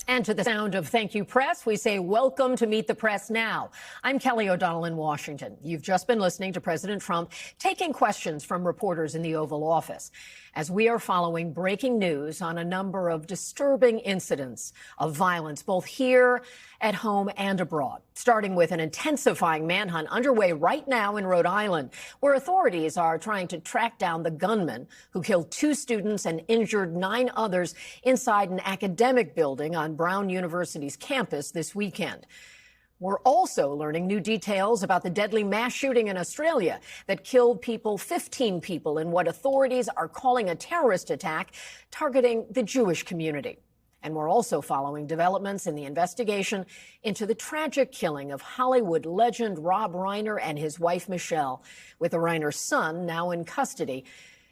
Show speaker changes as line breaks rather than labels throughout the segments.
And to the sound of Thank You Press, we say welcome to Meet the Press Now. I'm Kelly O'Donnell in Washington. You've just been listening to President Trump taking questions from reporters in the Oval Office as we are following breaking news on a number of disturbing incidents of violence, both here at home and abroad, starting with an intensifying manhunt underway right now in Rhode Island, where authorities are trying to track down the gunman who killed 2 students and injured 9 others inside an academic building on Brown University's campus this weekend. We're also learning new details about the deadly mass shooting in Australia that killed 15 people in what authorities are calling a terrorist attack targeting the Jewish community. And we're also following developments in the investigation into the tragic killing of Hollywood legend Rob Reiner and his wife Michelle, with the Reiner son now in custody,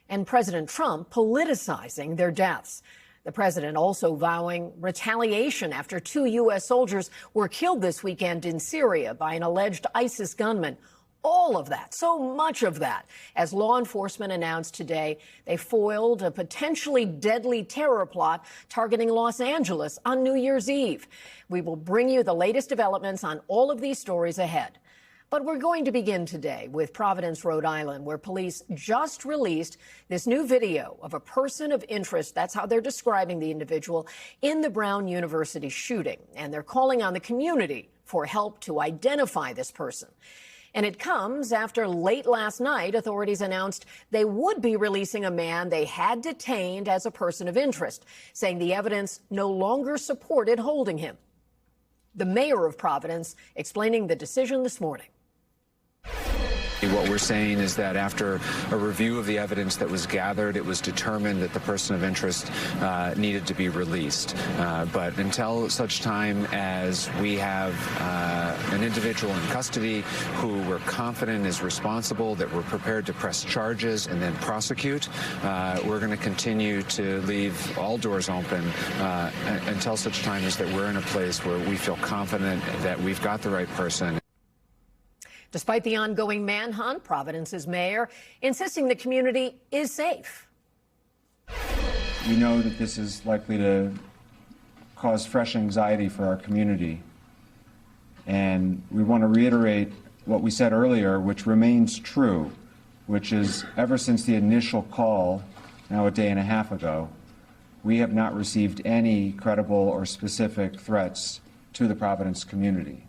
and President Trump politicizing their deaths. The president also vowing retaliation after 2 U.S. soldiers were killed this weekend in Syria by an alleged ISIS gunman. All of that, so much of that, as law enforcement announced today they foiled a potentially deadly terror plot targeting Los Angeles on New Year's Eve. We will bring you the latest developments on all of these stories ahead. But we're going to begin today with Providence, Rhode Island, where police just released this new video of a person of interest. That's how they're describing the individual in the Brown University shooting. And they're calling on the community for help to identify this person. And it comes after late last night, authorities announced they would be releasing a man they had detained as a person of interest, saying the evidence no longer supported holding him. The mayor of Providence explaining the decision this morning.
What we're saying is that after a review of the evidence that was gathered, it was determined that the person of interest needed to be released. But until such time as we have an individual in custody who we're confident is responsible, that we're prepared to press charges and then prosecute, we're going to continue to leave all doors open until such time as that we're in a place where we feel confident that we've got the right person.
Despite the ongoing manhunt, Providence's mayor insisting the community is safe.
We know that this is likely to cause fresh anxiety for our community. And we want to reiterate what we said earlier, which remains true, which is ever since the initial call, now a day and a half ago, we have not received any credible or specific threats to the Providence community.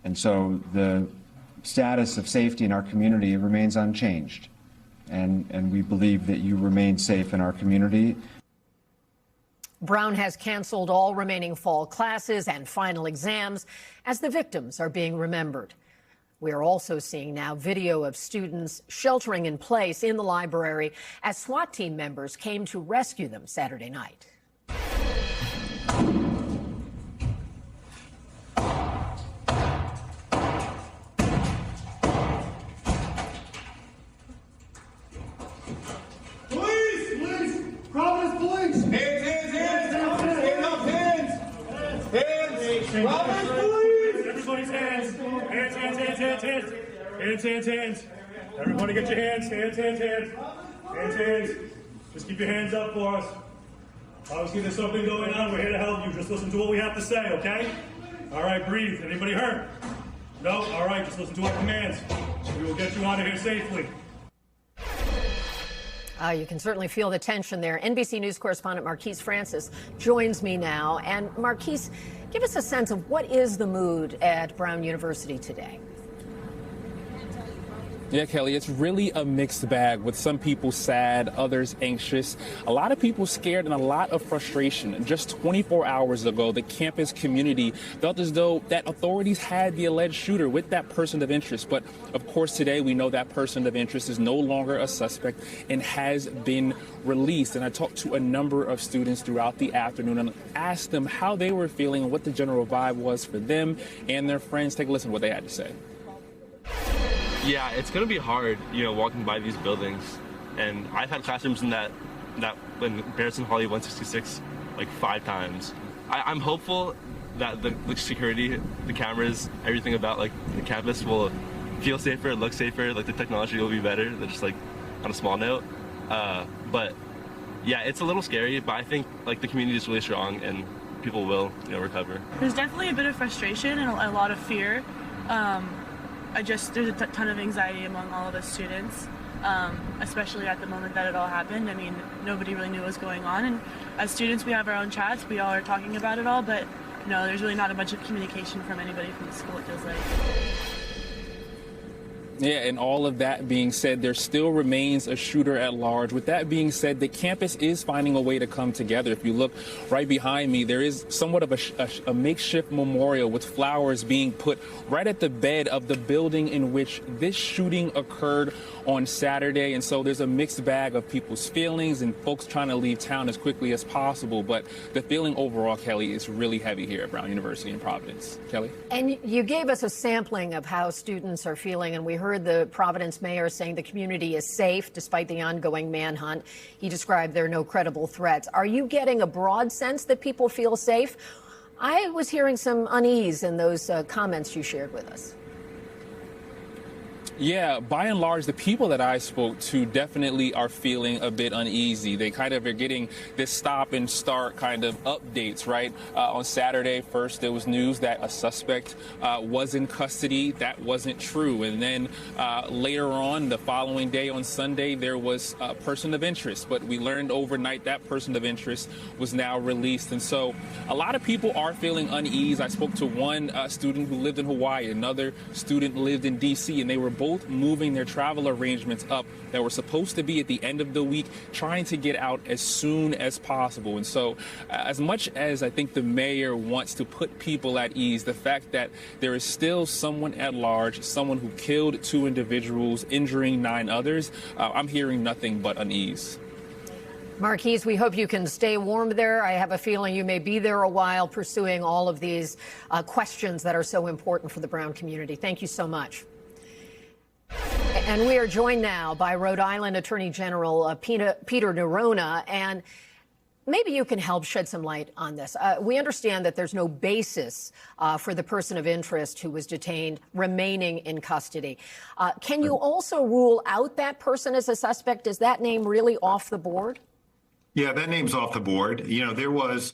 And so the status of safety in our community remains unchanged. And we believe that you remain safe in our community.
Brown has canceled all remaining fall classes and final exams as the victims are being remembered. We are also seeing now video of students sheltering in place in the library as SWAT team members came to rescue them Saturday night.
Hands. Everybody get your hands. Hands. Just keep your hands up for us. Obviously, there's something going on. We're here to help you. Just listen to what we have to say, okay? All right, breathe. Anybody hurt? No? All right, just listen to our commands. We will get you out of here safely.
You can certainly feel the tension there. NBC News correspondent Marquise Francis joins me now. And Marquise, give us a sense of what is the mood at Brown University today?
Yeah, Kelly, it's really a mixed bag with some people sad, others anxious, a lot of people scared and a lot of frustration. Just 24 hours ago, the campus community felt as though that authorities had the alleged shooter with that person of interest. But of course, today we know that person of interest is no longer a suspect and has been released. And I talked to a number of students throughout the afternoon and asked them how they were feeling and what the general vibe was for them and their friends. Take a listen to what they had to say.
Yeah, it's going to be hard, walking by these buildings. And I've had classrooms in that in Barrison Holly 166 like 5 times. I'm hopeful that the security, the cameras, everything about like the campus will feel safer, look safer, like the technology will be better. They're just like on a small note. But Yeah, it's a little scary, but I think like the community is really strong and people will, recover.
There's definitely a bit of frustration and a lot of fear. There's a ton of anxiety among all of us students, especially at the moment that it all happened. I mean, nobody really knew what was going on, and as students we have our own chats, we all are talking about it all, but there's really not a bunch of communication from anybody from the school, it feels like.
Yeah, and all of that being said, there still remains a shooter at large. With that being said, the campus is finding a way to come together. If you look right behind me, there is somewhat of a makeshift memorial with flowers being put right at the bed of the building in which this shooting occurred on Saturday. And so there's a mixed bag of people's feelings and folks trying to leave town as quickly as possible. But the feeling overall, Kelly, is really heavy here at Brown University in Providence. Kelly?
And you gave us a sampling of how students are feeling, and we heard the Providence mayor saying the community is safe despite the ongoing manhunt. He described there are no credible threats. Are you getting a broad sense that people feel safe? I was hearing some unease in those comments you shared with us.
Yeah, by and large, the people that I spoke to definitely are feeling a bit uneasy. They kind of are getting this stop and start kind of updates, right? On Saturday, first, there was news that a suspect was in custody. That wasn't true. And then later on, the following day on Sunday, there was a person of interest. But we learned overnight that person of interest was now released. And so a lot of people are feeling unease. I spoke to one student who lived in Hawaii, another student lived in D.C., and they were both moving their travel arrangements up that were supposed to be at the end of the week, trying to get out as soon as possible. And so as much as I think the mayor wants to put people at ease, the fact that there is still someone at large, someone who killed 2 individuals, injuring 9 others, I'm hearing nothing but unease.
Marquise, we hope you can stay warm there. I have a feeling you may be there a while pursuing all of these questions that are so important for the Brown community. Thank you so much. And we are joined now by Rhode Island Attorney General Peter Neronha, and maybe you can help shed some light on this. We understand that there's no basis for the person of interest who was detained remaining in custody. Can you also rule out that person as a suspect? Is that name really off the board?
Yeah, that name's off the board. There was,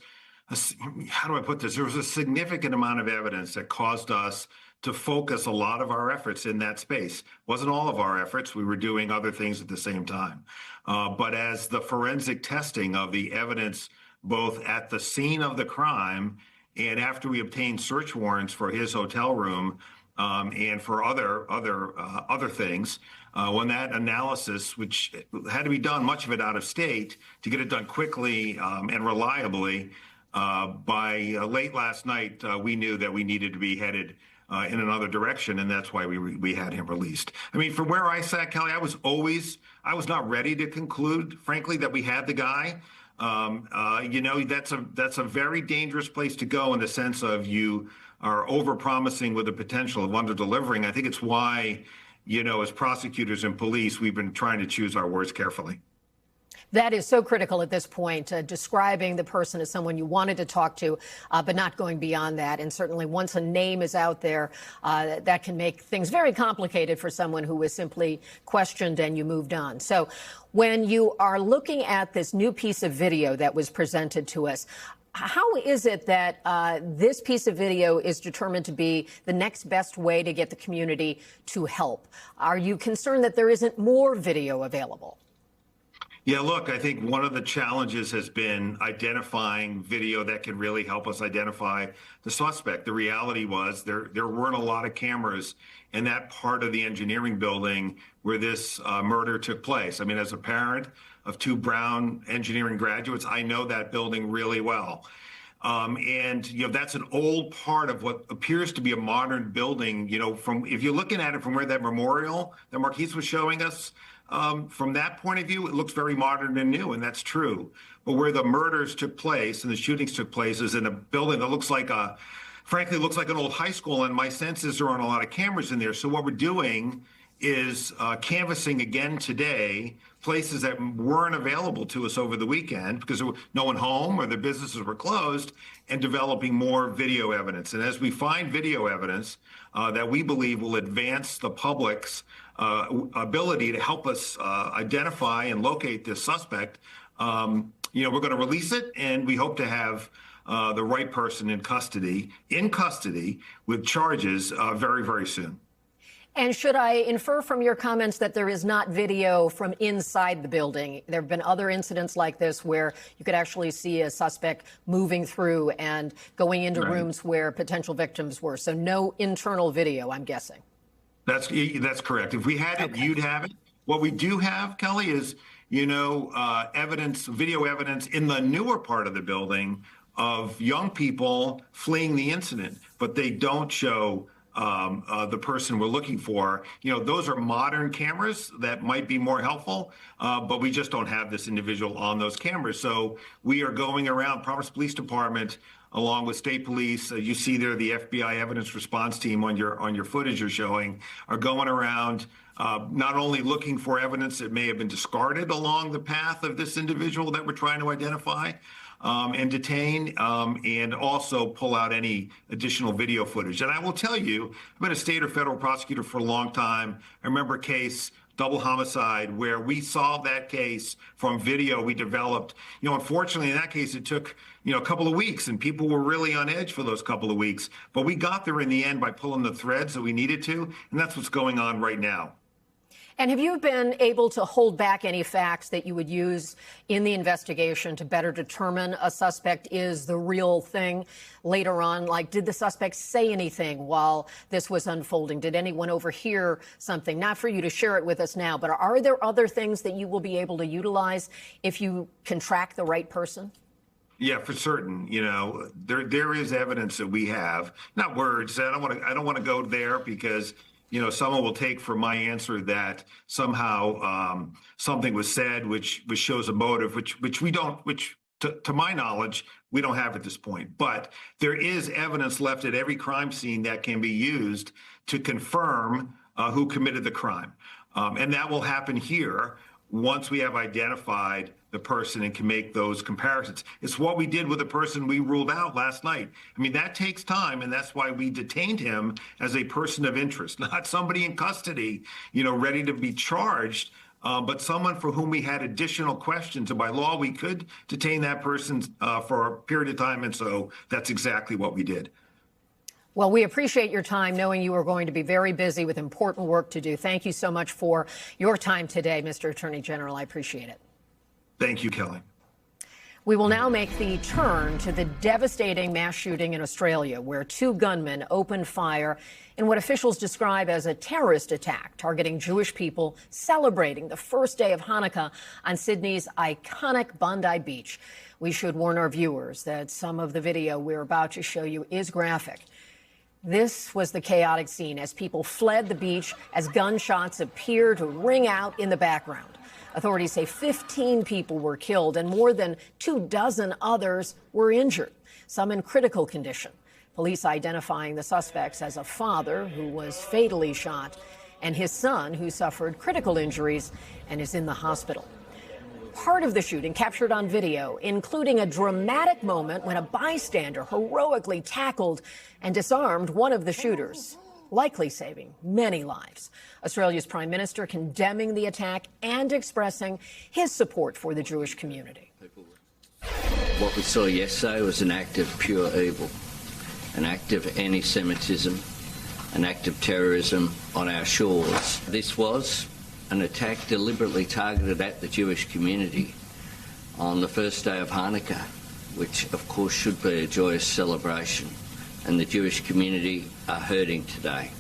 how do I put this? There was a significant amount of evidence that caused us to focus a lot of our efforts in that space. Wasn't all of our efforts. We were doing other things at the same time. But as the forensic testing of the evidence, both at the scene of the crime and after we obtained search warrants for his hotel room and for other things, when that analysis, which had to be done, much of it out of state, to get it done quickly and reliably, by late last night, we knew that we needed to be headed in another direction, and that's why we had him released. I mean, from where I sat, Kelly, I was not ready to conclude, frankly, that we had the guy. That's a very dangerous place to go in the sense of you are over-promising with the potential of under-delivering. I think it's why, as prosecutors and police, we've been trying to choose our words carefully.
That is so critical at this point, describing the person as someone you wanted to talk to, but not going beyond that. And certainly once a name is out there, that can make things very complicated for someone who was simply questioned and you moved on. So when you are looking at this new piece of video that was presented to us, how is it that this piece of video is determined to be the next best way to get the community to help? Are you concerned that there isn't more video available?
Yeah, look, I think one of the challenges has been identifying video that can really help us identify the suspect. The reality was there weren't a lot of cameras in that part of the engineering building where this murder took place. I mean, as a parent of 2 Brown engineering graduates, I know that building really well. And that's an old part of what appears to be a modern building. If you're looking at it from where that memorial that Marquise was showing us, from that point of view, it looks very modern and new, and that's true. But where the murders took place and the shootings took place is in a building that frankly looks like an old high school, and my sense is there aren't a lot of cameras in there. So what we're doing is canvassing again today places that weren't available to us over the weekend because there was no one home or the businesses were closed, and developing more video evidence. And as we find video evidence that we believe will advance the public's ability to help us identify and locate this suspect, we're going to release it, and we hope to have the right person in custody with charges very, very soon.
And should I infer from your comments that there is not video from inside the building? There have been other incidents like this where you could actually see a suspect moving through and going into rooms where potential victims were. So no internal video, I'm guessing.
That's correct. If we had it, you'd have it. What we do have, Kelly, is, evidence, video evidence in the newer part of the building of young people fleeing the incident, but they don't show the person we're looking for. Those are modern cameras that might be more helpful, but we just don't have this individual on those cameras. So we are going around, Providence Police Department, along with state police. You see there the FBI evidence response team on your footage you're showing, are going around not only looking for evidence that may have been discarded along the path of this individual that we're trying to identify and detain, and also pull out any additional video footage. And I will tell you, I've been a state or federal prosecutor for a long time. I remember a case, double homicide, where we solved that case from video we developed. Unfortunately, in that case, it took, a couple of weeks, and people were really on edge for those couple of weeks. But we got there in the end by pulling the threads that we needed to, and that's what's going on right now.
And have you been able to hold back any facts that you would use in the investigation to better determine a suspect is the real thing later on? Like, did the suspect say anything while this was unfolding? Did anyone overhear something? Not for you to share it with us now, but are there other things that you will be able to utilize if you can track the right person?
Yeah, for certain. There is evidence that we have, not words. I don't want to go there because someone will take from my answer that somehow something was said which shows a motive, which we don't, to my knowledge, we don't have at this point. But there is evidence left at every crime scene that can be used to confirm who committed the crime. And that will happen here once we have identified the person and can make those comparisons. It's what we did with the person we ruled out last night. I mean, that takes time, and that's why we detained him as a person of interest, not somebody in custody, ready to be charged, but someone for whom we had additional questions. And by law, we could detain that person for a period of time, and so that's exactly what we did.
Well, we appreciate your time, knowing you are going to be very busy with important work to do. Thank you so much for your time today, Mr. Attorney General. I appreciate it.
Thank you, Kelly.
We will now make the turn to the devastating mass shooting in Australia, where two gunmen opened fire in what officials describe as a terrorist attack targeting Jewish people celebrating the first day of Hanukkah on Sydney's iconic Bondi Beach. We should warn our viewers that some of the video we're about to show you is graphic. This was the chaotic scene as people fled the beach as gunshots appear to ring out in the background. Authorities say 15 people were killed and more than 24 others were injured, some in critical condition. Police identifying the suspects as a father who was fatally shot and his son who suffered critical injuries and is in the hospital. Part of the shooting captured on video, including a dramatic moment when a bystander heroically tackled and disarmed one of the shooters, likely saving many lives. Australia's Prime Minister condemning the attack and expressing his support for the Jewish community.
What we saw yesterday was an act of pure evil, an act of anti-Semitism, an act of terrorism on our shores. This was an attack deliberately targeted at the Jewish community on the first day of Hanukkah, which of course should be a joyous celebration. And the Jewish community are hurting today.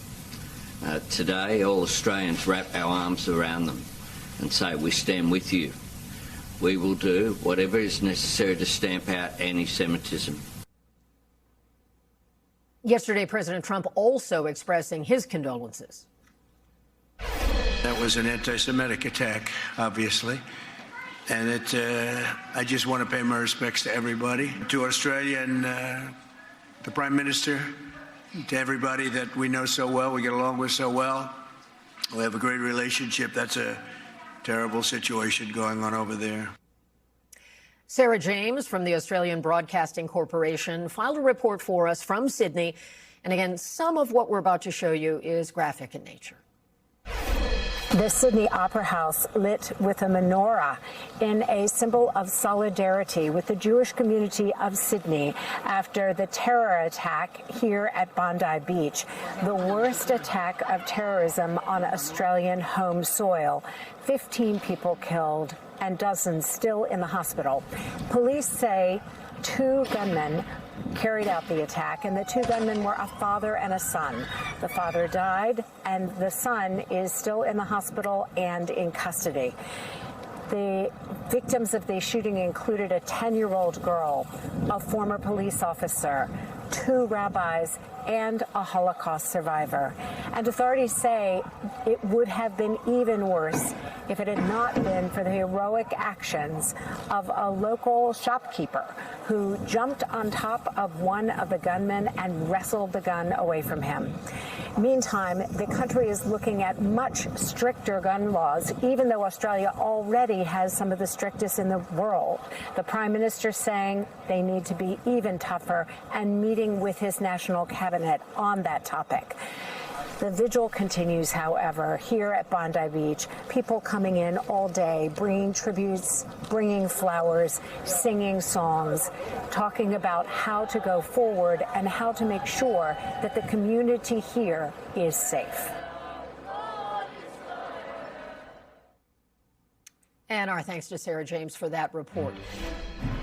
Today, all Australians wrap our arms around them and say, we stand with you. We will do whatever is necessary to stamp out anti-Semitism.
Yesterday, President Trump also expressing his condolences.
That was an anti-Semitic attack, obviously. And I just want to pay my respects to everybody, to Australia and the Prime Minister, to everybody that we know so well, we get along with so well. We have a great relationship. That's a terrible situation going on over there.
Sarah James from the Australian Broadcasting Corporation filed a report for us from Sydney. And again, some of what we're about to show you is graphic in nature.
The Sydney Opera House lit with a menorah in a symbol of solidarity with the Jewish community of Sydney after the terror attack here at Bondi Beach, the worst attack of terrorism on Australian home soil. 15 people killed and dozens still in the hospital. Police say 2 gunmen carried out the attack, and the 2 gunmen were a father and a son. The father died, and the son is still in the hospital and in custody. The victims of the shooting included a 10-year-old girl, a former police officer, 2 rabbis, and a Holocaust survivor. And authorities say it would have been even worse if it had not been for the heroic actions of a local shopkeeper who jumped on top of one of the gunmen and wrestled the gun away from him. Meantime, the country is looking at much stricter gun laws, even though Australia already has some of the strictest in the world. The Prime Minister saying they need to be even tougher and meeting with his national cabinet on that topic. The vigil continues, however, here at Bondi Beach. People coming in all day, bringing tributes, bringing flowers, singing songs, talking about how to go forward and how to make sure that the community here is safe.
And our thanks to Sarah James for that report.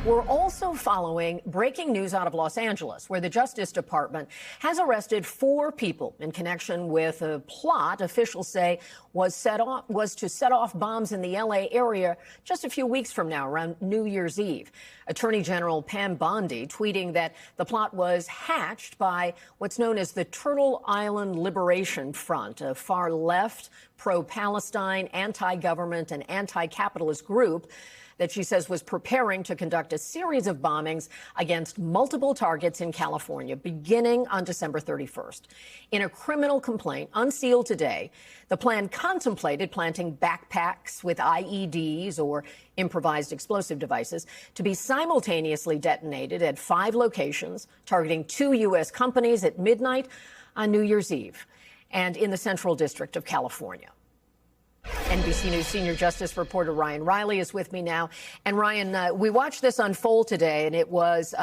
We're also following breaking news out of Los Angeles, where the Justice Department has arrested 4 people in connection with a plot officials say was to set off bombs in the L.A. area just a few weeks from now, around New Year's Eve. Attorney General Pam Bondi tweeting that the plot was hatched by what's known as the Turtle Island Liberation Front, a far-left, pro-Palestine, anti-government and anti-capitalist group that she says was preparing to conduct a series of bombings against multiple targets in California, beginning on December 31st. In a criminal complaint unsealed today, the plan contemplated planting backpacks with IEDs or improvised explosive devices to be simultaneously detonated at 5 locations, targeting 2 U.S. companies at midnight on New Year's Eve and in the Central District of California. NBC News senior justice reporter Ryan Riley is with me now. And Ryan, we watched this unfold today, and it was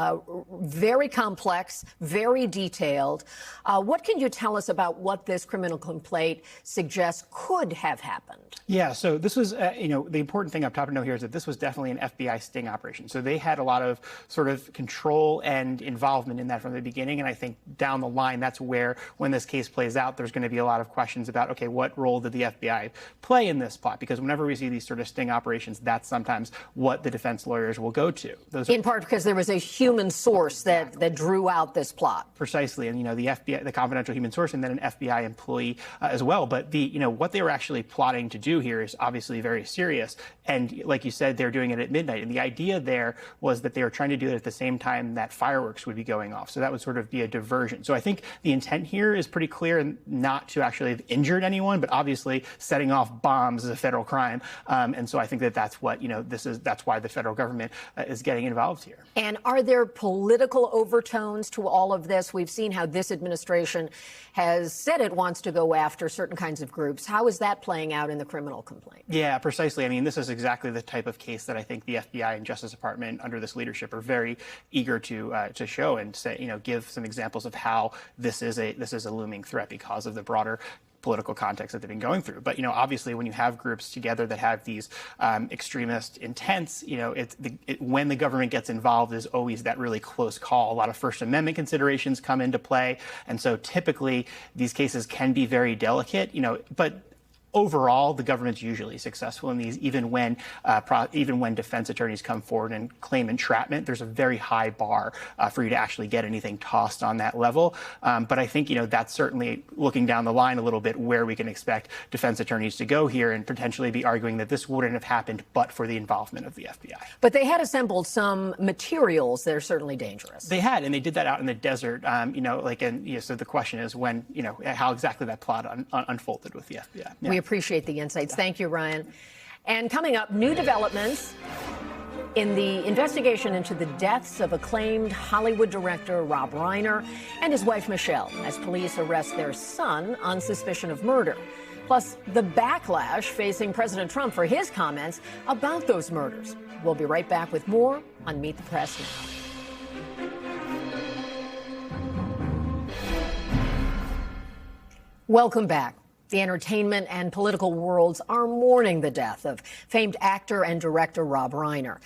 very complex, very detailed. What can you tell us about what this criminal complaint suggests could have happened?
Yeah, so this was, the important thing up top to know here is that this was definitely an FBI sting operation. So they had a lot of sort of control and involvement in that from the beginning. And I think down the line, that's where, when this case plays out, there's going to be a lot of questions about, okay, what role did the FBI play in this plot? Because whenever we see these sort of sting operations, that's sometimes what the defense lawyers will go to.
In part because there was a human source that drew out this plot.
Precisely. And, the FBI, the confidential human source, and then an FBI employee as well. But what they were actually plotting to do here is obviously very serious. And like you said, they're doing it at midnight. And the idea there was that they were trying to do it at the same time that fireworks would be going off. So that would sort of be a diversion. So I think the intent here is pretty clear, and not to actually have injured anyone, but obviously setting off bombs is a federal crime. And so I think that that's what, that's why the federal government is getting involved here.
And are there political overtones to all of this? We've seen how this administration has said it wants to go after certain kinds of groups. How is that playing out in the criminal complaint?
Yeah, precisely. I mean, this is exactly the type of case that I think the FBI and Justice Department under this leadership are very eager to show and say, give some examples of how this is a looming threat because of the broader political context that they've been going through. But, obviously when you have groups together that have these extremist intents, when the government gets involved is always that really close call. A lot of First Amendment considerations come into play. And so typically these cases can be very delicate, but overall, the government's usually successful in these, even when defense attorneys come forward and claim entrapment. There's a very high bar for you to actually get anything tossed on that level. But I think, that's certainly looking down the line a little bit where we can expect defense attorneys to go here and potentially be arguing that this wouldn't have happened but for the involvement of the FBI.
But they had assembled some materials that are certainly dangerous.
They had, and they did that out in the desert, so the question is when, how exactly that plot unfolded with the FBI. Yeah.
We appreciate the insights. Thank you, Ryan. And coming up, new developments in the investigation into the deaths of acclaimed Hollywood director Rob Reiner and his wife Michelle, as police arrest their son on suspicion of murder. plus the backlash facing President Trump for his comments about those murders. We'll be right back with more on Meet the Press Now. Welcome back. The entertainment and political worlds are mourning the death of famed actor and director Rob Reiner,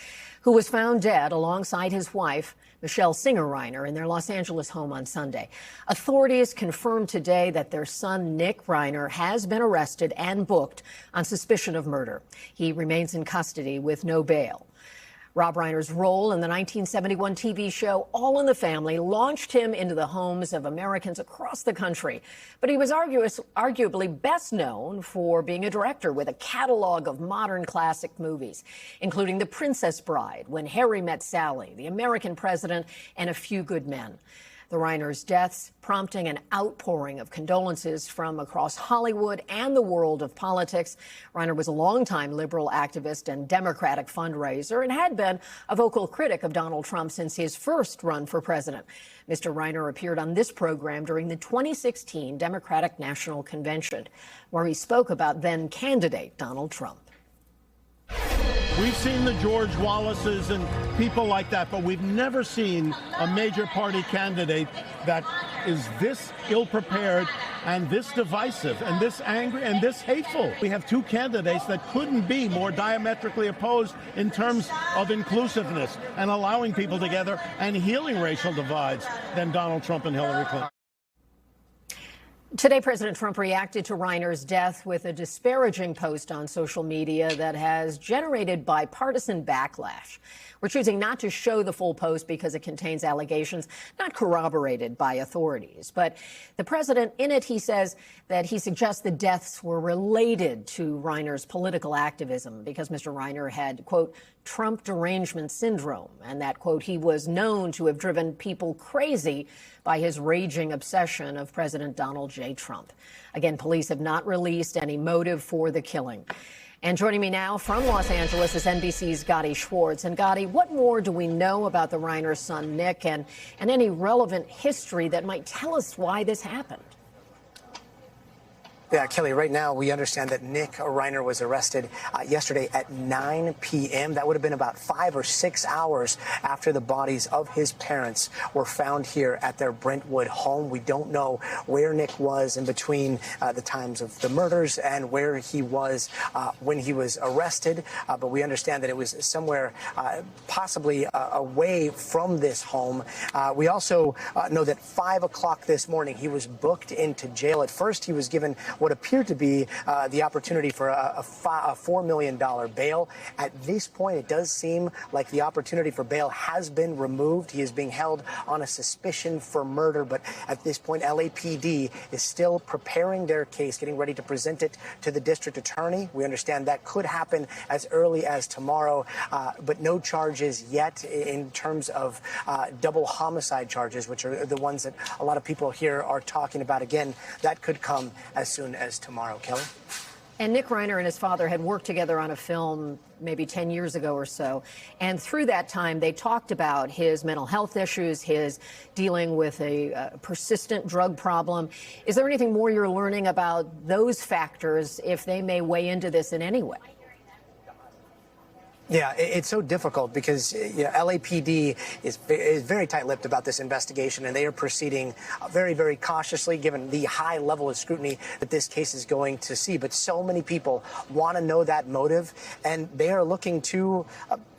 who was found dead alongside his wife, Michelle Singer Reiner, in their Los Angeles home on Sunday. Authorities confirmed today that their son, Nick Reiner, has been arrested and booked on suspicion of murder. He remains in custody with no bail. Rob Reiner's role in the 1971 TV show All in the Family launched him into the homes of Americans across the country. But he was arguably best known for being a director with a catalog of modern classic movies, including The Princess Bride, When Harry Met Sally, The American President, and A Few Good Men. The Reiner's deaths prompting an outpouring of condolences from across Hollywood and the world of politics. Reiner was a longtime liberal activist and Democratic fundraiser and had been a vocal critic of Donald Trump since his first run for president. Mr. Reiner appeared on this program during the 2016 Democratic National Convention, where he spoke about then-candidate Donald Trump.
We've seen the George Wallaces and people like that, but we've never seen a major party candidate that is this ill-prepared and this divisive and this angry and this hateful. We have two candidates that couldn't be more diametrically opposed in terms of inclusiveness and allowing people together and healing racial divides than Donald Trump and Hillary Clinton.
Today, President Trump reacted to Reiner's death with a disparaging post on social media that has generated bipartisan backlash. We're choosing not to show the full post because it contains allegations not corroborated by authorities. But the president, in it, he says that he suggests the deaths were related to Reiner's political activism because Mr. Reiner had, quote, Trump derangement syndrome, and that, quote, he was known to have driven people crazy by his raging obsession of President Donald J. Trump. Again, police have not released any motive for the killing. And joining me now from Los Angeles is NBC's Gadi Schwartz. And Gadi, what more do we know about the Reiner son, Nick, and any relevant history that might tell us why this happened?
Yeah, Kelly, right now we understand that Nick Reiner was arrested yesterday at 9 p.m. That would have been about 5 or 6 hours after the bodies of his parents were found here at their Brentwood home. We don't know where Nick was in between the times of the murders and where he was when he was arrested. But we understand that it was somewhere possibly away from this home. We also know that 5 o'clock this morning he was booked into jail. At first, he was given what appeared to be the opportunity for a $4 million bail. At this point, it does seem like the opportunity for bail has been removed. He is being held on a suspicion for murder, but at this point, LAPD is still preparing their case, getting ready to present it to the district attorney. We understand that could happen as early as tomorrow, but no charges yet in terms of double homicide charges, which are the ones that a lot of people here are talking about. Again, that could come as soon as tomorrow. Kelly?
And Nick Reiner and his father had worked together on a film maybe 10 years ago or so. And through that time, they talked about his mental health issues, his dealing with a persistent drug problem. Is there anything more you're learning about those factors, if they may weigh into this in any way?
Yeah, it's so difficult because LAPD is very tight-lipped about this investigation, and they are proceeding very, very cautiously given the high level of scrutiny that this case is going to see. But so many people want to know that motive, and they are looking to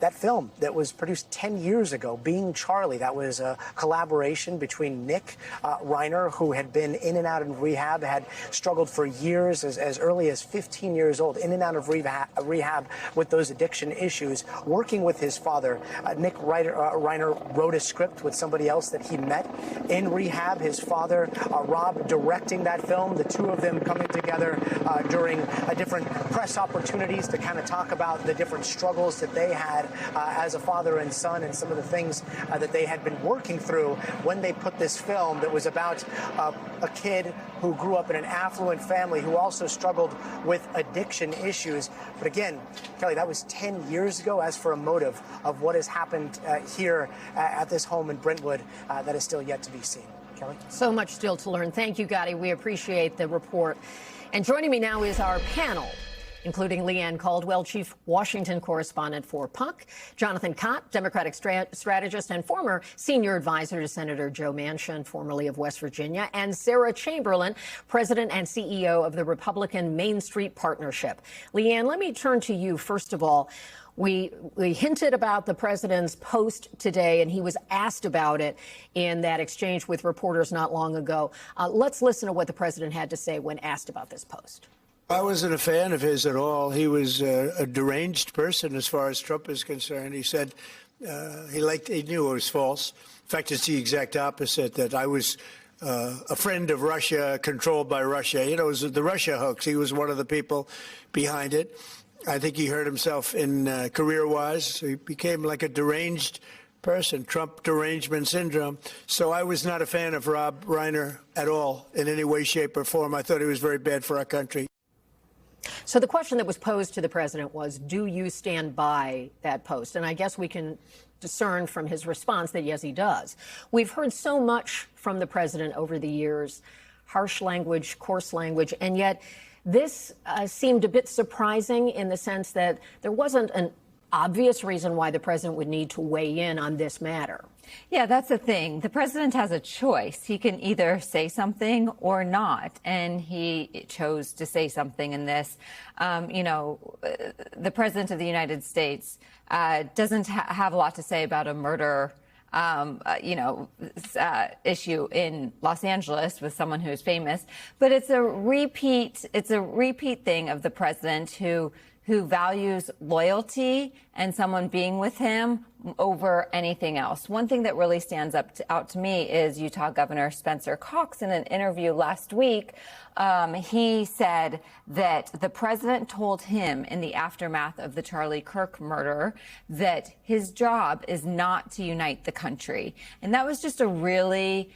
that film that was produced 10 years ago, Being Charlie. That was a collaboration between Nick Reiner, who had been in and out of rehab, had struggled for years, as early as 15 years old, in and out of rehab with those addiction issues. Working with his father, Nick Reiner wrote a script with somebody else that he met in rehab. His father, Rob, directing that film. The two of them coming together during different press opportunities to kind of talk about the different struggles that they had as a father and son, and some of the things that they had been working through when they put this film that was about a kid who grew up in an affluent family who also struggled with addiction issues. But again, Kelly, that was 10 years ago. As for a motive of what has happened here at this home in Brentwood, that is still yet to be seen. Kelly?
So much still to learn. Thank you, Gadi. We appreciate the report. And joining me now is our panel, including Leanne Caldwell, Chief Washington Correspondent for Puck, Jonathan Cott, Democratic strategist and former senior advisor to Senator Joe Manchin, formerly of West Virginia, and Sarah Chamberlain, President and CEO of the Republican Main Street Partnership. Leanne, let me turn to you first of all. We hinted about the president's post today, and he was asked about it in that exchange with reporters not long ago. Let's listen to what the president had to say when asked about this post.
I wasn't a fan of his at all. He was a deranged person as far as Trump is concerned. He said he knew it was false. In fact, it's the exact opposite, that I was a friend of Russia, controlled by Russia. You know, it was the Russia hoax. He was one of the people behind it. I think he hurt himself in career-wise. So he became like a deranged person, Trump derangement syndrome. So I was not a fan of Rob Reiner at all in any way, shape, or form. I thought he was very bad for our country.
So the question that was posed to the president was, do you stand by that post? And I guess we can discern from his response that, yes, he does. We've heard so much from the president over the years, harsh language, coarse language, and yet this seemed a bit surprising in the sense that there wasn't an obvious reason why the president would need to weigh in on this matter.
Yeah, that's the thing. The president has a choice. He can either say something or not, and he chose to say something in this. The president of the United States doesn't have a lot to say about a murder issue in Los Angeles with someone who's famous, but it's a repeat thing of the president who values loyalty and someone being with him over anything else. One thing that really stands out to me is Utah Governor Spencer Cox. In an interview last week, he said that the president told him in the aftermath of the Charlie Kirk murder that his job is not to unite the country. And that was just a really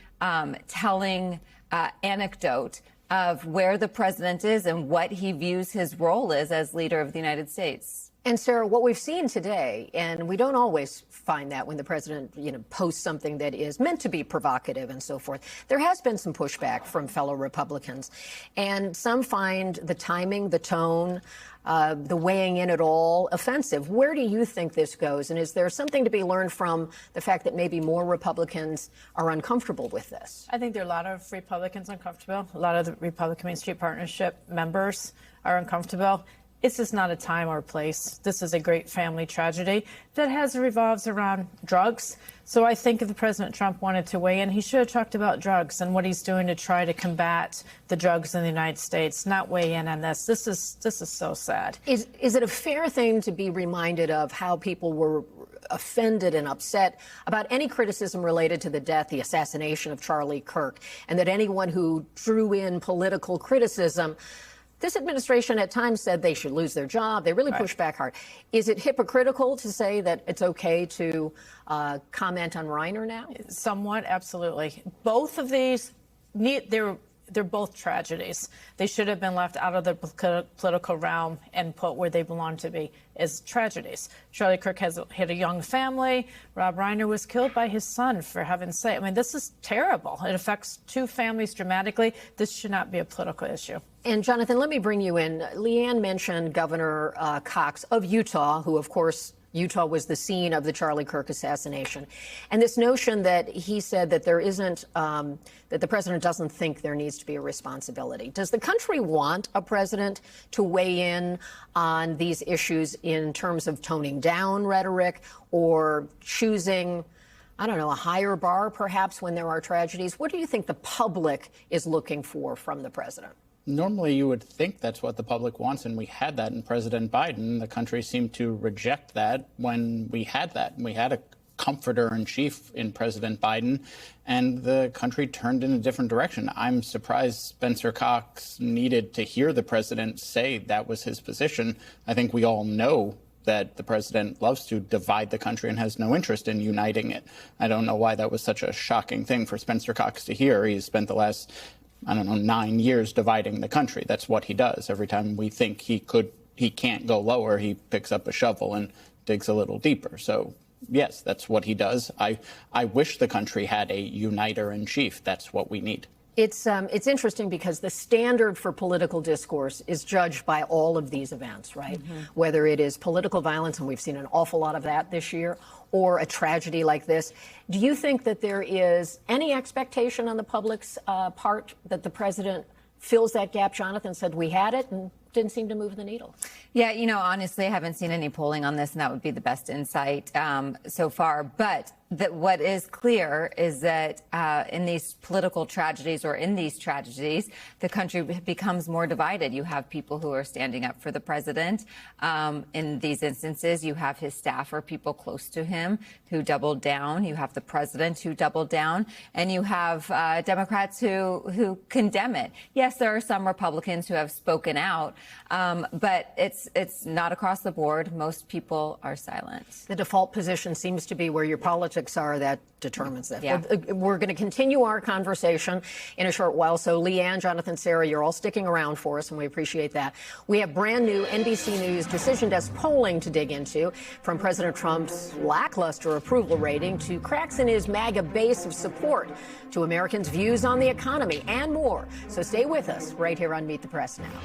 telling anecdote of where the president is and what he views his role is as leader of the United States.
And Sarah, what we've seen today, and we don't always find that when the president, posts something that is meant to be provocative and so forth, there has been some pushback from fellow Republicans. And some find the timing, the tone, the weighing in at all offensive. Where do you think this goes? And is there something to be learned from the fact that maybe more Republicans are uncomfortable with this?
I think there are a lot of Republicans uncomfortable. A lot of the Republican Main Street Partnership members are uncomfortable. It's just not a time or place. This is a great family tragedy that revolves around drugs. So I think if President Trump wanted to weigh in, he should have talked about drugs and what he's doing to try to combat the drugs in the United States, not weigh in on this. This is so sad.
Is it a fair thing to be reminded of how people were offended and upset about any criticism related to the death, the assassination of Charlie Kirk, and that anyone who drew in political criticism, this administration at times said they should lose their job. They really pushed back hard. Is it hypocritical to say that it's okay to comment on Reiner now?
Somewhat, absolutely. Both of these, they're both tragedies. They should have been left out of the political realm and put where they belong to be, as tragedies. Charlie Kirk had a young family. Rob Reiner was killed by his son, for heaven's sake. I mean, this is terrible. It affects two families dramatically. This should not be a political issue.
And Jonathan, let me bring you in. Leanne mentioned Governor Cox of Utah, who, of course, Utah was the scene of the Charlie Kirk assassination. And this notion that he said that there isn't, that the president doesn't think there needs to be a responsibility. Does the country want a president to weigh in on these issues in terms of toning down rhetoric or choosing, I don't know, a higher bar perhaps when there are tragedies? What do you think the public is looking for from the president?
Normally, you would think that's what the public wants, and we had that in President Biden. The country seemed to reject that when we had that. We had a comforter-in-chief in President Biden, and the country turned in a different direction. I'm surprised Spencer Cox needed to hear the president say that was his position. I think we all know that the president loves to divide the country and has no interest in uniting it. I don't know why that was such a shocking thing for Spencer Cox to hear. He's spent the last 9 years dividing the country. That's what he does. Every time we think he can't go lower, he picks up a shovel and digs a little deeper. So, yes, that's what he does. I wish the country had a uniter in chief. That's what we need.
It's interesting because the standard for political discourse is judged by all of these events, right? Whether it is political violence, and we've seen an awful lot of that this year, or a tragedy like this. Do you think that there is any expectation on the public's part that the president fills that gap? Jonathan said we had it and didn't seem to move the needle.
Yeah, you know, honestly, I haven't seen any polling on this, and that would be the best insight so far. But what is clear is that in these political tragedies, or in these tragedies, the country becomes more divided. You have people who are standing up for the president. In these instances, you have his staff or people close to him who doubled down. You have the president who doubled down, and you have Democrats who condemn it. Yes, there are some Republicans who have spoken out, but it's not across the board. Most people are silent.
The default position seems to be where your politics are. That determines that.
Yeah.
We're going to continue our conversation in a short while. So Leanne, Jonathan, Sarah, you're all sticking around for us, and we appreciate that. We have brand new NBC News Decision Desk polling to dig into, from President Trump's lackluster approval rating to cracks in his MAGA base of support, to Americans' views on the economy, and more. So stay with us right here on Meet the Press Now.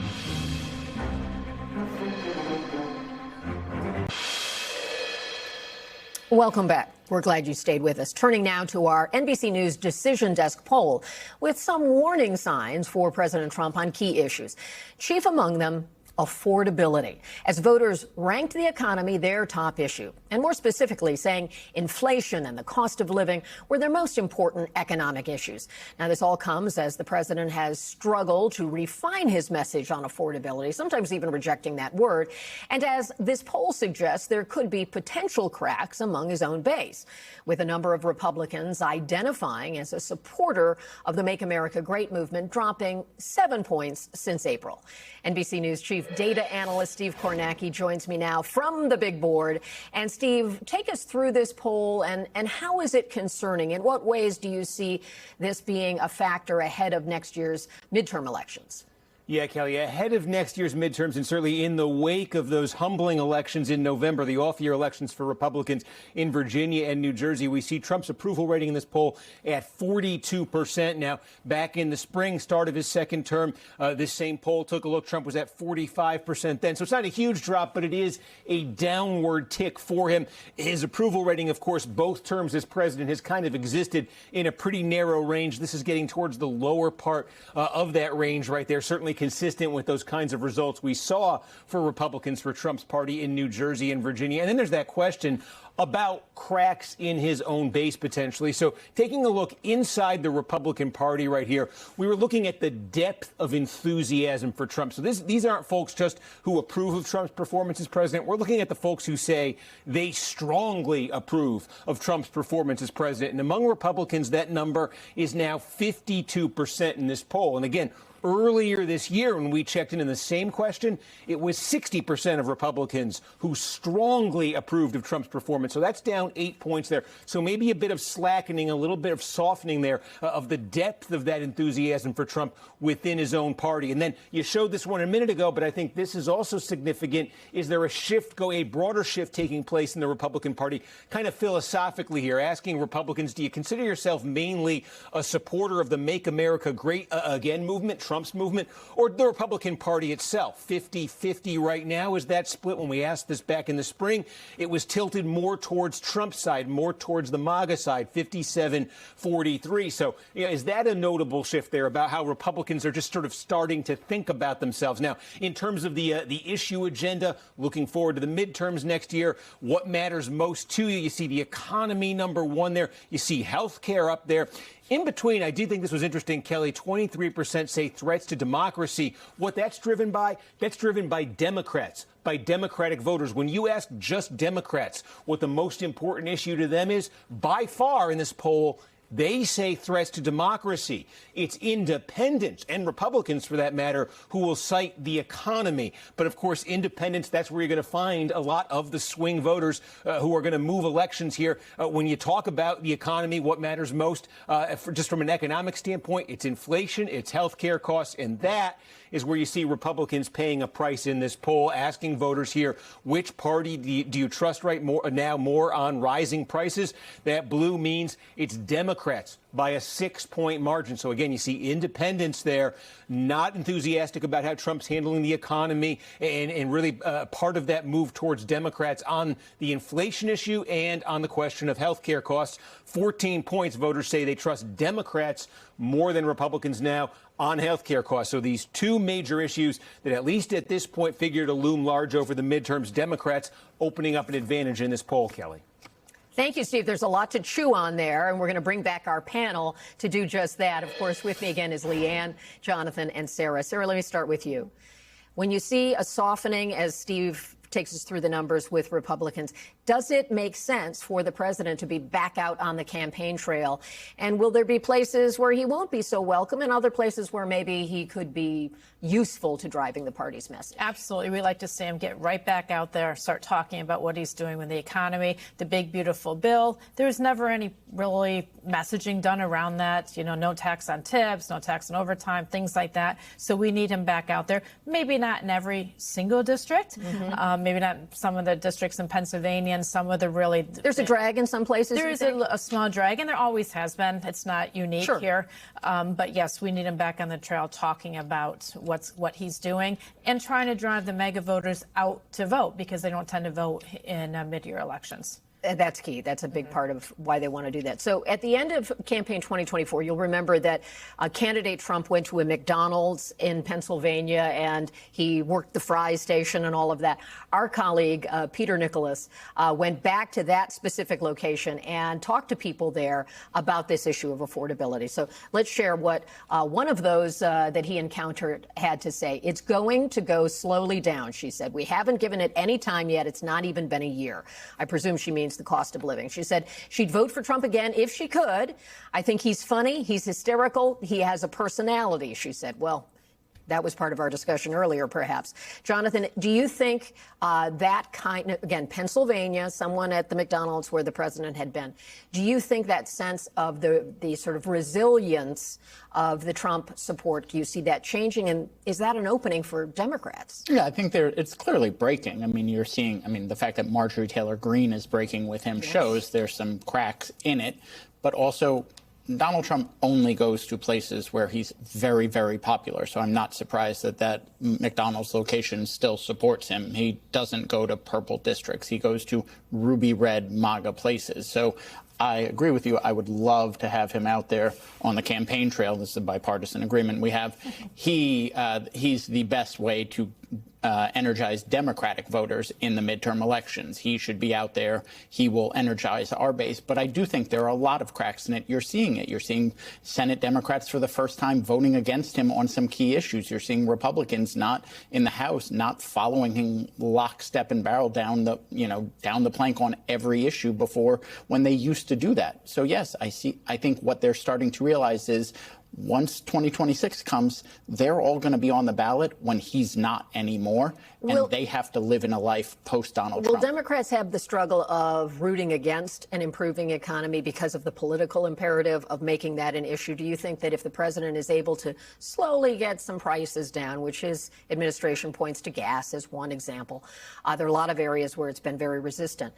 Welcome back. We're glad you stayed with us. Turning now to our NBC News Decision Desk poll with some warning signs for President Trump on key issues. Chief among them, affordability, as voters ranked the economy their top issue, and more specifically saying inflation and the cost of living were their most important economic issues. Now, this all comes as the president has struggled to refine his message on affordability, sometimes even rejecting that word, and as this poll suggests, there could be potential cracks among his own base, with a number of Republicans identifying as a supporter of the Make America Great movement dropping 7 points since April. NBC News Chief Data Analyst Steve Kornacki joins me now from the big board. And Steve, take us through this poll and how is it concerning? In what ways do you see this being a factor ahead of next year's midterm elections?
Yeah, Kelly, ahead of next year's midterms and certainly in the wake of those humbling elections in November, the off-year elections for Republicans in Virginia and New Jersey, we see Trump's approval rating in this poll at 42%. Now, back in the spring, start of his second term, this same poll took a look. Trump was at 45% then. So it's not a huge drop, but it is a downward tick for him. His approval rating, of course, both terms as president has kind of existed in a pretty narrow range. This is getting towards the lower part of that range right there, certainly consistent with those kinds of results we saw for Republicans, for Trump's party in New Jersey and Virginia. And then there's that question about cracks in his own base potentially. So taking a look inside the Republican Party right here, we were looking at the depth of enthusiasm for Trump. So these aren't folks just who approve of Trump's performance as president. We're looking at the folks who say they strongly approve of Trump's performance as president. And among Republicans, that number is now 52% in this poll. And again, earlier this year, when we checked in the same question, it was 60% of Republicans who strongly approved of Trump's performance. So that's down 8 points there. So maybe a bit of slackening, a little bit of softening there of the depth of that enthusiasm for Trump within his own party. And then you showed this one a minute ago, but I think this is also significant. Is there a broader shift taking place in the Republican Party, kind of philosophically here, asking Republicans, do you consider yourself mainly a supporter of the Make America Great Again movement, Trump's movement, or the Republican Party itself? 50-50 right now is that split. When we asked this back in the spring, it was tilted more towards Trump's side, more towards the MAGA side, 57-43. So is that a notable shift there about how Republicans are just sort of starting to think about themselves? Now, in terms of the issue agenda, looking forward to the midterms next year, what matters most to you? You see the economy number one there. You see health care up there. In between, I do think this was interesting, Kelly. 23% say threats to democracy. What that's driven by Democrats, by Democratic voters. When you ask just Democrats what the most important issue to them is, by far in this poll, they say threats to democracy. It's independents and Republicans, for that matter, who will cite the economy. But, of course, independents, that's where you're going to find a lot of the swing voters who are going to move elections here. When you talk about the economy, what matters most, just from an economic standpoint, it's inflation, it's health care costs, and that is where you see Republicans paying a price in this poll, asking voters here, which party do you trust more on rising prices? That blue means it's Democrats Democrats by a 6-point margin. So again, you see independents there, not enthusiastic about how Trump's handling the economy, and really part of that move towards Democrats on the inflation issue and on the question of health care costs. 14 points, voters say they trust Democrats more than Republicans now on health care costs. So these two major issues that at least at this point figure to loom large over the midterms, Democrats opening up an advantage in this poll, Kelly.
Thank you, Steve. There's a lot to chew on there, and we're going to bring back our panel to do just that. Of course, with me again is Leanne, Jonathan, and Sarah. Sarah, let me start with you. When you see a softening, as Steve takes us through the numbers with Republicans, does it make sense for the president to be back out on the campaign trail? And will there be places where he won't be so welcome and other places where maybe he could be useful to driving the party's message?
Absolutely. We like to see him get right back out there, start talking about what he's doing with the economy, the big, beautiful bill. There's never any really messaging done around that. You know, no tax on tips, no tax on overtime, things like that. So we need him back out there. Maybe not in every single district. Maybe not some of the districts in Pennsylvania and some of the really...
There's a drag in some places?
There is a small drag, and there always has been. It's not unique here. But yes, we need him back on the trail talking about what he's doing and trying to drive the mega voters out to vote, because they don't tend to vote in mid-year elections.
That's key. That's a big part of why they want to do that. So at the end of campaign 2024, you'll remember that candidate Trump went to a McDonald's in Pennsylvania and he worked the fry station and all of that. Our colleague, Peter Nicholas, went back to that specific location and talked to people there about this issue of affordability. So let's share what one of those that he encountered had to say. It's going to go slowly down, she said. We haven't given it any time yet. It's not even been a year. I presume she means the cost of living. She said she'd vote for Trump again if she could. I think he's funny. He's hysterical. He has a personality, she said. Well, that was part of our discussion earlier, perhaps. Jonathan, do you think that kind of, again, Pennsylvania, someone at the McDonald's where the president had been, do you think that sense of the sort of resilience of the Trump support, do you see that changing? And is that an opening for Democrats?
Yeah, I think it's clearly breaking. I mean, you're seeing, the fact that Marjorie Taylor Greene is breaking with him shows there's some cracks in it, but also Donald Trump only goes to places where he's very, very popular. So I'm not surprised that McDonald's location still supports him. He doesn't go to purple districts. He goes to ruby red MAGA places. So I agree with you. I would love to have him out there on the campaign trail. This is a bipartisan agreement we have. He's the best way to energize Democratic voters in the midterm elections. He should be out there. He will energize our base. But I do think there are a lot of cracks in it. You're seeing it. You're seeing Senate Democrats for the first time voting against him on some key issues. You're seeing Republicans not in the House, not following him lockstep and barrel down the plank on every issue before, when they used to do that. So yes, I think what they're starting to realize is once 2026 comes, they're all going to be on the ballot when he's not anymore, and they have to live in a life post-Donald Trump.
Will Democrats have the struggle of rooting against an improving economy because of the political imperative of making that an issue? Do you think that if the president is able to slowly get some prices down, which his administration points to gas as one example, there are a lot of areas where it's been very resistant.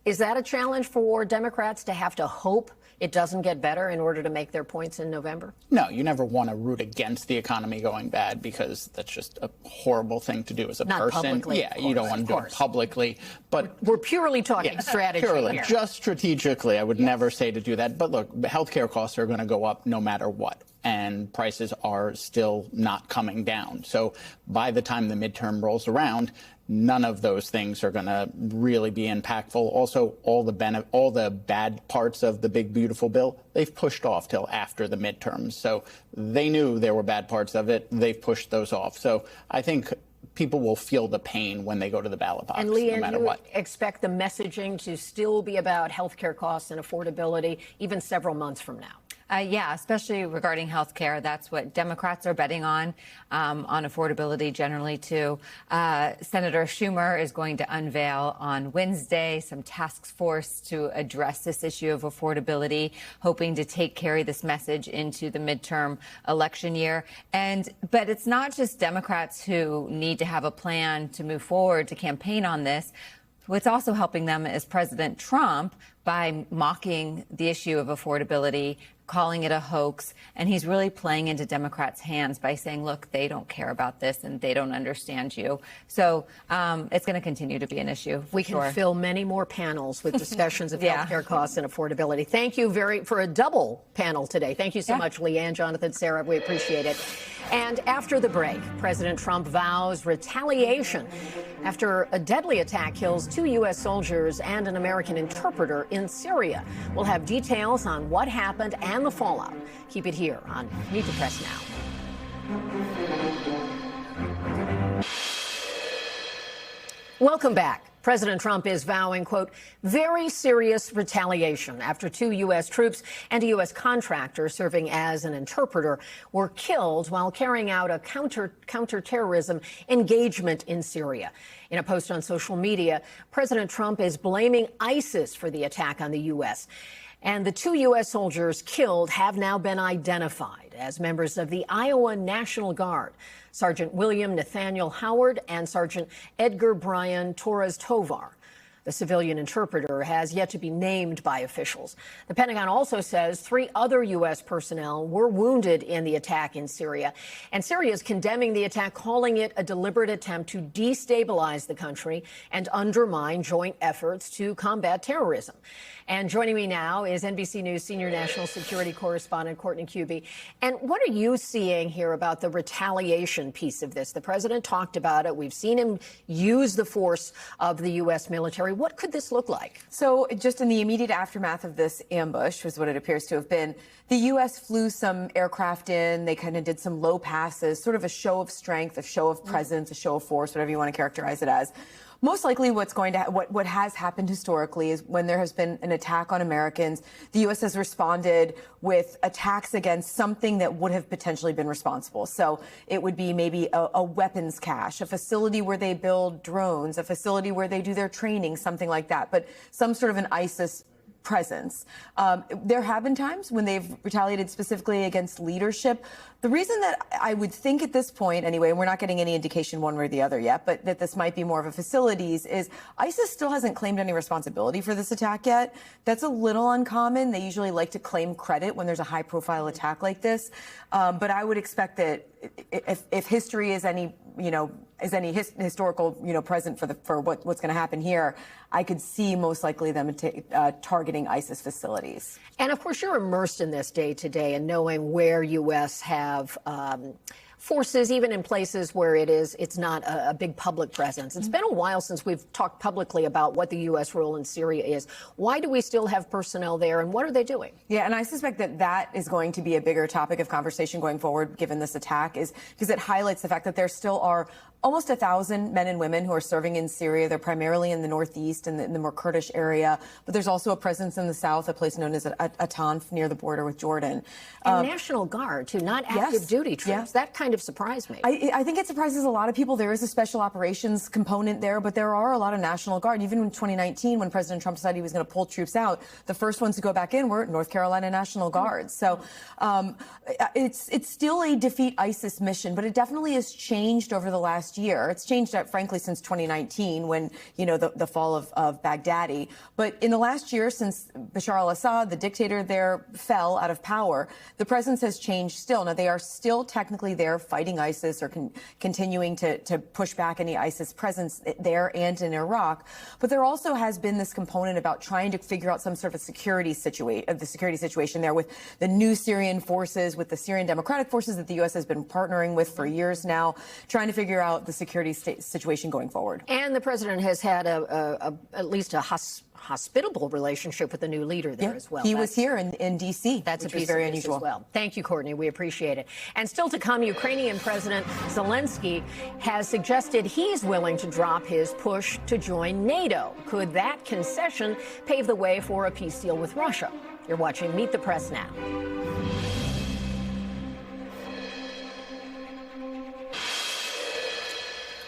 Is that a challenge for Democrats to have to hope it doesn't get better in order to make their points in November?
No, you never want to root against the economy going bad, because that's just a horrible thing to do as a
Not
person.
Publicly,
yeah, you don't want to do it publicly. But
we're purely talking strategy here.
Just strategically, I would never say to do that. But look, healthcare costs are going to go up no matter what, and prices are still not coming down. So by the time the midterm rolls around, none of those things are going to really be impactful. Also, all the bad parts of the big, beautiful bill, they've pushed off till after the midterms. So they knew there were bad parts of it. They've pushed those off. So I think people will feel the pain when they go to the ballot box,
and Leanne,
no matter what.
Expect the messaging to still be about health care costs and affordability even several months from now.
Yeah, especially regarding health care. That's what Democrats are betting on affordability generally, too. Senator Schumer is going to unveil on Wednesday some task force to address this issue of affordability, hoping to carry this message into the midterm election year. But it's not just Democrats who need to have a plan to move forward to campaign on this. What's also helping them is President Trump by mocking the issue of affordability, calling it a hoax, and he's really playing into Democrats' hands by saying, look, they don't care about this and they don't understand you. So it's going to continue to be an issue.
We can fill many more panels with discussions of healthcare costs and affordability. Thank you for a double panel today. Thank you so much, Leanne, Jonathan, Sarah. We appreciate it. And after the break, President Trump vows retaliation after a deadly attack kills 2 U.S. soldiers and an American interpreter in Syria. We'll have details on what happened and the fallout. Keep it here on Meet the Press Now. Welcome back. President Trump is vowing, quote, very serious retaliation after 2 U.S. troops and a U.S. contractor serving as an interpreter were killed while carrying out a counterterrorism engagement in Syria. In a post on social media, President Trump is blaming ISIS for the attack on the U.S. And the 2 U.S. soldiers killed have now been identified as members of the Iowa National Guard, Sergeant William Nathaniel Howard and Sergeant Edgar Brian Torres Tovar. The civilian interpreter has yet to be named by officials. The Pentagon also says 3 other U.S. personnel were wounded in the attack in Syria. And Syria is condemning the attack, calling it a deliberate attempt to destabilize the country and undermine joint efforts to combat terrorism. And joining me now is NBC News senior national security correspondent Courtney Kube. And what are you seeing here about the retaliation piece of this? The president talked about it. We've seen him use the force of the U.S. military. What could this look like?
So just in the immediate aftermath of this ambush, was what it appears to have been, the U.S. flew some aircraft in. They kind of did some low passes, sort of a show of strength, a show of presence, a show of force, whatever you want to characterize it as. Most likely what has happened historically is when there has been an attack on Americans, the U.S. has responded with attacks against something that would have potentially been responsible. So it would be maybe a weapons cache, a facility where they build drones, a facility where they do their training, something like that. But some sort of an ISIS presence. There have been times when they've retaliated specifically against leadership. The reason that I would think at this point, anyway, and we're not getting any indication one way or the other yet, but that this might be more of a facilities, is ISIS still hasn't claimed any responsibility for this attack yet. That's a little uncommon. They usually like to claim credit when there's a high-profile attack like this. But I would expect that if history is any, historical, present for what's going to happen here, I could see most likely them targeting ISIS facilities.
And of course, you're immersed in this day to day and knowing where U.S. have forces, even in places where it's not a big public presence. It's been a while since we've talked publicly about what the U.S. role in Syria is. Why do we still have personnel there, and what are they doing?
Yeah, and I suspect that is going to be a bigger topic of conversation going forward, given this attack, is because it highlights the fact that there still are almost 1,000 men and women who are serving in Syria. They're primarily in the northeast and the more Kurdish area, but there's also a presence in the south, a place known as Atanf near the border with Jordan.
And National Guard, too, not active duty troops. Yeah. That kind of surprised me.
I think it surprises a lot of people. There is a special operations component there, but there are a lot of National Guard. Even in 2019, when President Trump decided he was going to pull troops out, the first ones to go back in were North Carolina National Guard. So it's still a defeat ISIS mission, but it definitely has changed over the last year. It's changed, frankly, since 2019 when, the fall of Baghdadi. But in the last year, since Bashar al-Assad, the dictator there, fell out of power, the presence has changed still. Now, they are still technically there fighting ISIS or continuing to push back any ISIS presence there and in Iraq. But there also has been this component about trying to figure out some sort of security situation there with the new Syrian forces, with the Syrian Democratic Forces that the U.S. has been partnering with for years now, trying to figure out the security situation going forward.
And the president has had at least a hospitable relationship with the new leader there as well.
He was here in D.C.
That's
which
a piece
very
of
unusual
as well. Thank you, Courtney. We appreciate it. And still to come, Ukrainian President Zelensky has suggested he's willing to drop his push to join NATO. Could that concession pave the way for a peace deal with Russia? You're watching Meet the Press Now.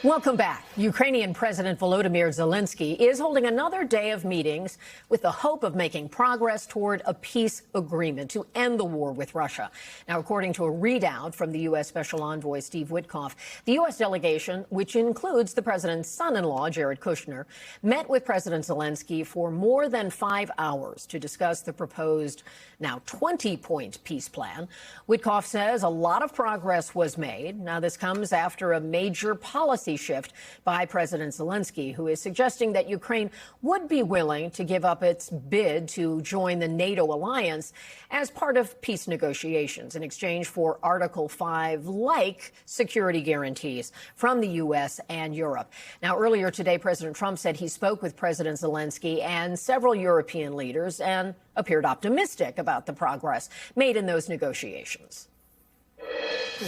Welcome back. Ukrainian President Volodymyr Zelensky is holding another day of meetings with the hope of making progress toward a peace agreement to end the war with Russia. Now, according to a readout from the U.S. Special Envoy Steve Witkoff, the U.S. delegation, which includes the president's son-in-law, Jared Kushner, met with President Zelensky for more than 5 hours to discuss the proposed, now 20-point peace plan. Witkoff says a lot of progress was made. Now, this comes after a major policy shift by President Zelensky, who is suggesting that Ukraine would be willing to give up its bid to join the NATO alliance as part of peace negotiations in exchange for Article 5-like security guarantees from the U.S. and Europe. Now, earlier today, President Trump said he spoke with President Zelensky and several European leaders and appeared optimistic about the progress made in those negotiations.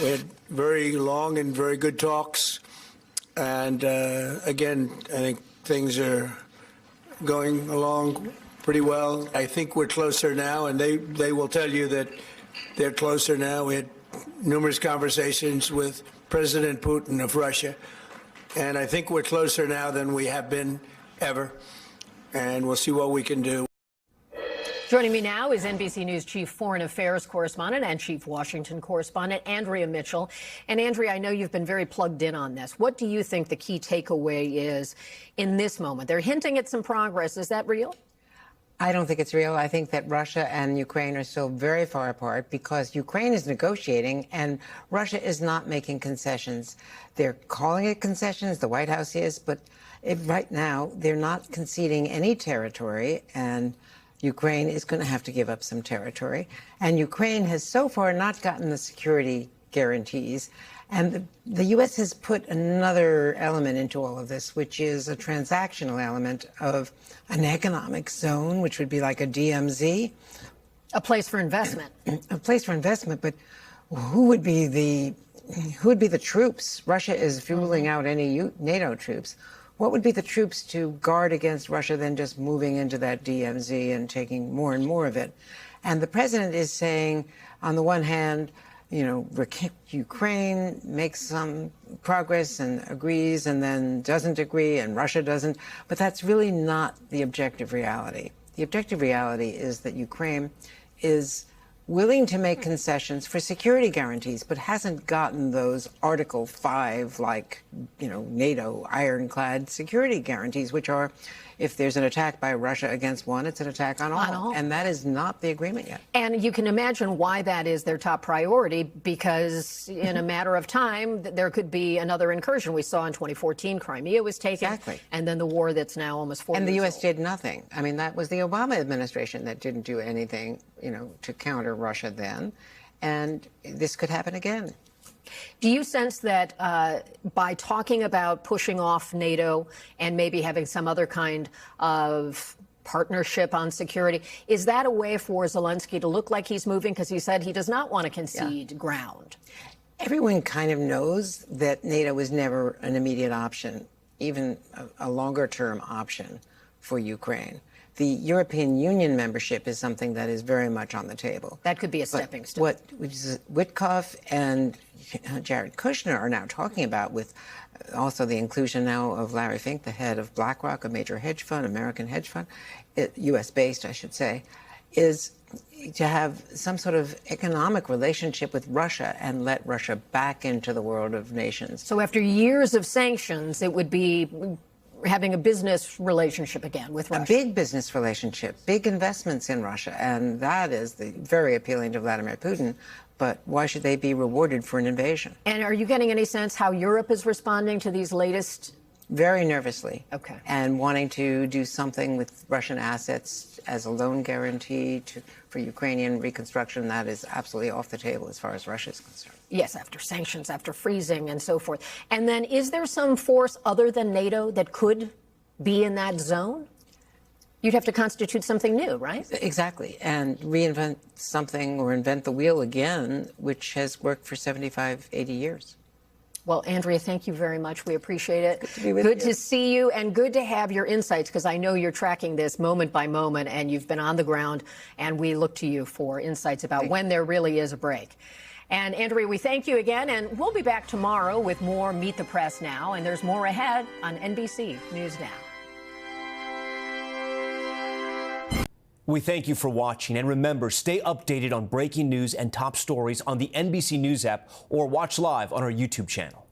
We had very long and very good talks. And again, I think things are going along pretty well. I think we're closer now, and they will tell you that they're closer now. We had numerous conversations with President Putin of Russia, and I think we're closer now than we have been ever, and we'll see what we can do.
Joining me now is NBC News Chief Foreign Affairs Correspondent and Chief Washington Correspondent Andrea Mitchell. And Andrea, I know you've been very plugged in on this. What do you think the key takeaway is in this moment? They're hinting at some progress. Is that real?
I don't think it's real. I think that Russia and Ukraine are still very far apart because Ukraine is negotiating and Russia is not making concessions. They're calling it concessions, the White House is, but right now they're not conceding any territory, and Ukraine is going to have to give up some territory. And Ukraine has so far not gotten the security guarantees. And the U.S. has put another element into all of this, which is a transactional element of an economic zone, which would be like a DMZ.
A place for investment.
A place for investment. But who would be the troops? Russia is fueling out any NATO troops. What would be the troops to guard against Russia then just moving into that DMZ and taking more and more of it? And the president is saying, on the one hand, you know, Ukraine makes some progress and agrees and then doesn't agree and Russia doesn't. But that's really not the objective reality. The objective reality is that Ukraine is willing to make concessions for security guarantees, but hasn't gotten those Article 5, like, you know, NATO ironclad security guarantees, which are, if there's an attack by Russia against one, it's an attack on all. And that is not the agreement yet.
And you can imagine why that is their top priority, because in a matter of time, there could be another incursion. We saw in 2014, Crimea was taken.
Exactly.
And then the war that's now almost 4 years
old. And the U.S.
old.
did nothing. I mean, that was the Obama administration that didn't do anything, you know, to counter Russia then. And this could happen again.
Do you sense that by talking about pushing off NATO and maybe having some other kind of partnership on security, is that a way for Zelensky to look like he's moving? Because he said he does not want to concede ground.
Everyone kind of knows that NATO was never an immediate option, even a longer-term option for Ukraine. The European Union membership is something that is very much on the table.
That could be a stepping stone.
What Witkoff and Jared Kushner are now talking about, with also the inclusion now of Larry Fink, the head of BlackRock, a major hedge fund, American hedge fund, U.S.-based, I should say, is to have some sort of economic relationship with Russia and let Russia back into the world of nations.
So after years of sanctions, it would be having a business relationship again with Russia.
A big business relationship, big investments in Russia, and that is very appealing to Vladimir Putin. But why should they be rewarded for an invasion?
And are you getting any sense how Europe is responding to these latest?
Very nervously.
Okay.
And wanting to do something with Russian assets as a loan guarantee for Ukrainian reconstruction. That is absolutely off the table as far as Russia is concerned.
Yes, after sanctions, after freezing and so forth. And then is there some force other than NATO that could be in that zone? You'd have to constitute something new, right?
Exactly. And reinvent something or invent the wheel again, which has worked for 75, 80 years.
Well, Andrea, thank you very much. We appreciate it.
Good to be with you.
Good to see you, and good to have your insights, because I know you're tracking this moment by moment, and you've been on the ground, and we look to you for insights about when there really is a break. And Andrea, we thank you again, and we'll be back tomorrow with more Meet the Press Now, and there's more ahead on NBC News Now.
We thank you for watching, and remember, stay updated on breaking news and top stories on the NBC News app or watch live on our YouTube channel.